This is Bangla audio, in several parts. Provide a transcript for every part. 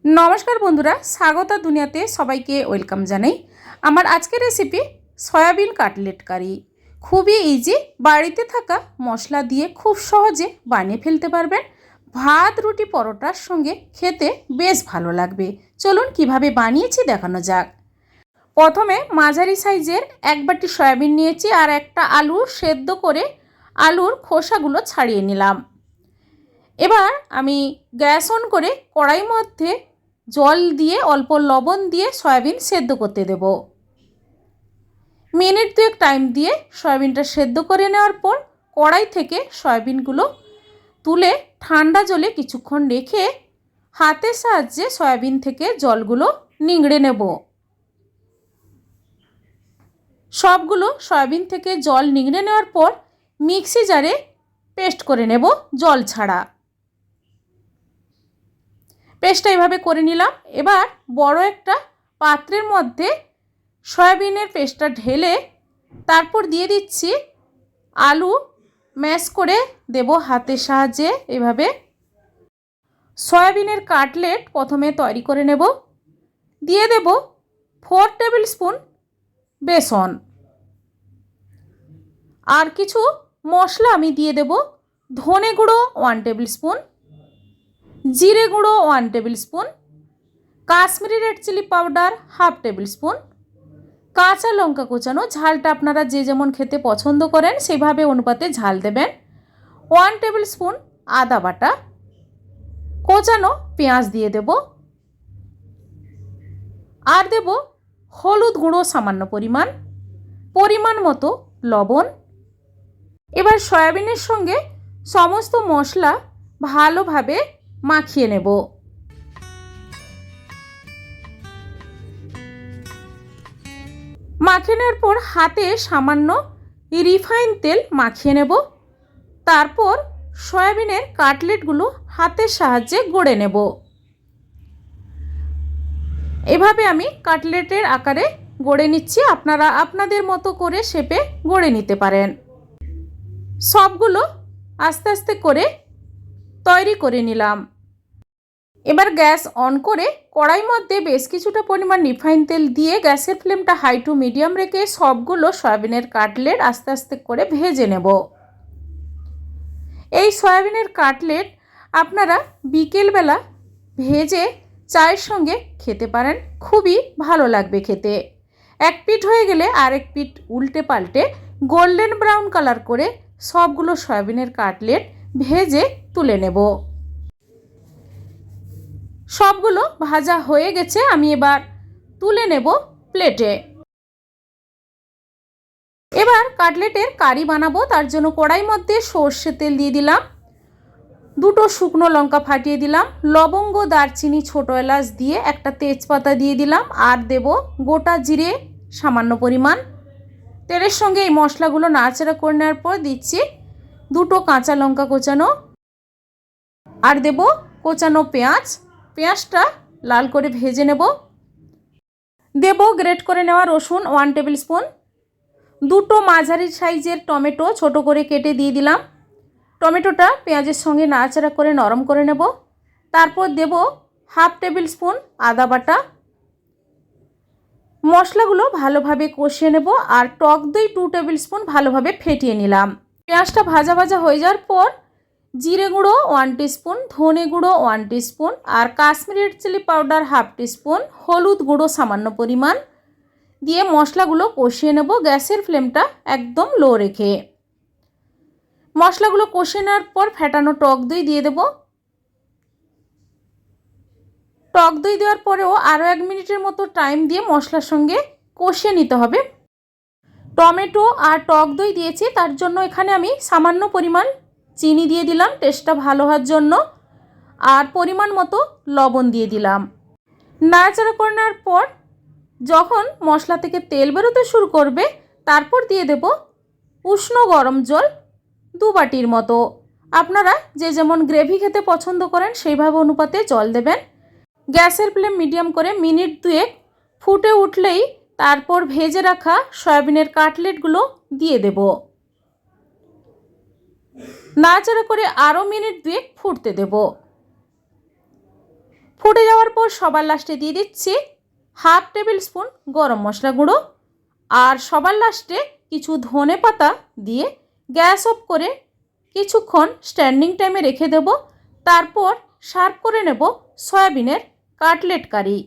नमस्कार बंधुरा स्वागत दुनियाते सबाइके वेलकाम जानाई। आमार आजकेर रेसिपि सयाबिन काटलेट कारी खूबই इजी बाड़ीते थाका मशला दिए खूब सहजे बानिये फेलते पारबेन। भात रुटी परोटार संगे खेते बेश भालो लागबे। चलुन किभाबे बानिয়েছি देखानो जाक। प्रथमे माझारी साइजेर एक बाटी सयाबिन निয়েছি और एकटा आलू सेদ্ধ करे आलूर खोसागुलो छाड़िए निलाम। एबार आमी गैस अन करे कड़ाई मध्य जल दिए अल्प लवण दिए सयाबिन सेদ্ধ करते देब। मिनिट दुएक टाइम दिए सयाबिनटा सेদ্ধ करे नेওয়ার पर कड़ाई थेके सयाबिनगुलो तुले ठंडा जले किछुक्षण रेखे हाथेर साहाज्ये सयाबिन थेके जलगुलो निंगड़े नेब। सबगुलो सयाबिन थेके जल निंगड़े नेওয়ার पर मिक्सि जारे पेस्ट करे नेब जल छाड़ा। पेस्टटा एभाবে করে নিলাম। এবার বড় একটা পাত্রের মধ্যে সয়াবিনের পেস্টটা ঢেলে তারপর দিয়ে দিচ্ছি আলু ম্যাশ করে দেব হাতের সাহায্যে। এভাবে সয়াবিনের কাটলেট প্রথমে তৈরি করে নেব। দিয়ে দেব 4 টেবিল স্পুন বেসন আর কিছু মশলা আমি দিয়ে দেব। ধনে গুঁড়ো 1 টেবিল স্পুন, জিরে গুঁড়ো 1 table spoon, Kashmiri red chilli powder 1/2 table spoon, কাঁচা লঙ্কা কোচানো, ঝালটা আপনারা যে যেমন খেতে পছন্দ করেন সেভাবে অনুপাতে ঝাল দেবেন, 1 টেবিল স্পুন আদা বাটা, কোচানো পেঁয়াজ দিয়ে দেব আর দেব হলুদ গুঁড়ো সামান্য পরিমাণ মতো লবণ। এবার সয়াবিনের সঙ্গে সমস্ত মশলা ভালোভাবে মাখিয়ে নেব। মাখিয়ে নেওয়ার পর হাতে সামান্য রিফাইন তেল মাখিয়ে নেব। তারপর সয়াবিনের কাটলেটগুলো হাতের সাহায্যে গড়ে নেব। এভাবে আমি কাটলেটের আকারে গড়ে নিচ্ছি। আপনারা আপনাদের মতো করে শেপে গড়ে নিতে পারেন। সবগুলো আস্তে আস্তে করে তৈরি করে নিলাম। এবার গ্যাস অন করে কড়াই মধ্যে বেশ কিছুটা পরিমাণ রিফাইন তেল দিয়ে গ্যাসের ফ্লেমটা হাই টু মিডিয়াম রেখে সবগুলো সয়াবিনের কাটলেট আস্তে আস্তে করে ভেজে নেব। এই সয়াবিনের কাটলেট আপনারা বিকেলবেলা ভেজে চায়ের সঙ্গে খেতে পারেন, খুবই ভালো লাগবে খেতে। এক পিঠ হয়ে গেলে আরেক পিঠ উল্টে পাল্টে গোল্ডেন ব্রাউন কালার করে সবগুলো সয়াবিনের কাটলেট ভেজে তুলে নেব। সবগুলো ভাজা হয়ে গেছে, আমি এবার তুলে নেব প্লেটে। এবার কাটলেটের কারি বানাবো। তার জন্য কড়াই মধ্যে সর্ষে তেল দিয়ে দিলাম, দুটো শুকনো লঙ্কা ফাটিয়ে দিলাম, লবঙ্গ দারচিনি ছোট এলাচ দিয়ে একটা তেজপাতা দিয়ে দিলাম আর দেব গোটা জিরে সামান্য পরিমাণ। তেলের সঙ্গে এই মশলাগুলো নাড়াচাড়া করে নেওয়ার পর দিচ্ছি দুটো কাঁচা লঙ্কা কোচানো আর দেব কোচানো পেঁয়াজটা লাল করে ভেজে নেব। দেব গ্রেট করে নেওয়া রসুন 1 টেবিল স্পুন, দুটো মাঝারি সাইজের টমেটো ছোট করে কেটে দিয়ে দিলাম। টমেটোটা পেঁয়াজের সঙ্গে নাড়াচাড়া করে নরম করে নেব। তারপর দেব 1/2 টেবিল স্পুন আদা বাটা। মশলাগুলো ভালোভাবে কষিয়ে নেব আর টক দই 2 টেবিল স্পুন ভালোভাবে ফেটিয়ে নিলাম। পেঁয়াজটা ভাজা ভাজা হয়ে যাওয়ার পর জিরে গুঁড়ো 1 টিস্পুন, ধনে গুঁড়ো 1 টিস্পুন আর Kashmiri red chilli powder 1/2 teaspoon, হলুদ গুঁড়ো সামান্য পরিমাণ দিয়ে মশলাগুলো কষিয়ে নেব গ্যাসের ফ্লেমটা একদম লো রেখে। মশলাগুলো কষিয়ে নেওয়ার পর ফেটানো টক দই দিয়ে দেব। টক দই দেওয়ার পরেও আরও 1 মিনিটের মতো টাইম দিয়ে মশলার সঙ্গে কষিয়ে নিতে হবে। টমেটো আর টক দই দিয়েছি, তার জন্য এখানে আমি সামান্য পরিমাণ চিনি দিয়ে দিলাম টেস্টটা ভালো হওয়ার জন্য আর পরিমাণ মতো লবণ দিয়ে দিলাম। নাড়াচাড়া করে নেওয়ার পর যখন মশলা থেকে তেল বেরোতে শুরু করবে তারপর দিয়ে দেব উষ্ণ গরম জল 2 বাটির মতো। আপনারা যে যেমন গ্রেভি খেতে পছন্দ করেন সেইভাবে অনুপাতে জল দেবেন। গ্যাসের ফ্লেম মিডিয়াম করে মিনিট দুয়েক ফুটে উঠলেই তারপর ভেজে রাখা সয়াবিনের কাটলেটগুলো দিয়ে দেব। নাড়াচাড়া করে আরও মিনিট দুয়েক ফুটতে দেব। ফুটে যাওয়ার পর সবার লাস্টে দিয়ে দিচ্ছি হাফ টেবিল স্পুন গরম মশলা গুঁড়ো আর সবার লাস্টে কিছু ধনে পাতা দিয়ে গ্যাস অফ করে কিছুক্ষণ স্ট্যান্ডিং টাইমে রেখে দেব। তারপর সার্ভ করে নেব সয়াবিনের কাটলেট কারি।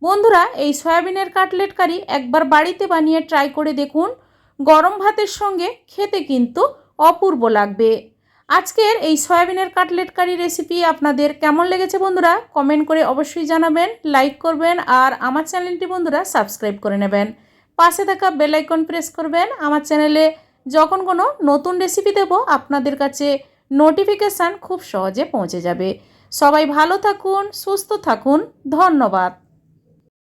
বন্ধুরা, এই সয়াবিনের কাটলেট কারি একবার বাড়িতে বানিয়ে ট্রাই করে দেখুন, গরম ভাতের সঙ্গে খেতে কিন্তু অপূর্ব লাগবে। আজকের এই সয়াবিনের কাটলেট কারি রেসিপি আপনাদের কেমন লেগেছে বন্ধুরা কমেন্ট করে অবশ্যই জানাবেন, লাইক করবেন আর আমার চ্যানেলটি বন্ধুরা সাবস্ক্রাইব করে নেবেন। পাশে থাকা বেল আইকন প্রেস করবেন। আমার চ্যানেলে যখন কোনো নতুন রেসিপি দেব আপনাদের কাছে নোটিফিকেশান খুব সহজে পৌঁছে যাবে। সবাই ভালো থাকুন, সুস্থ থাকুন, ধন্যবাদ।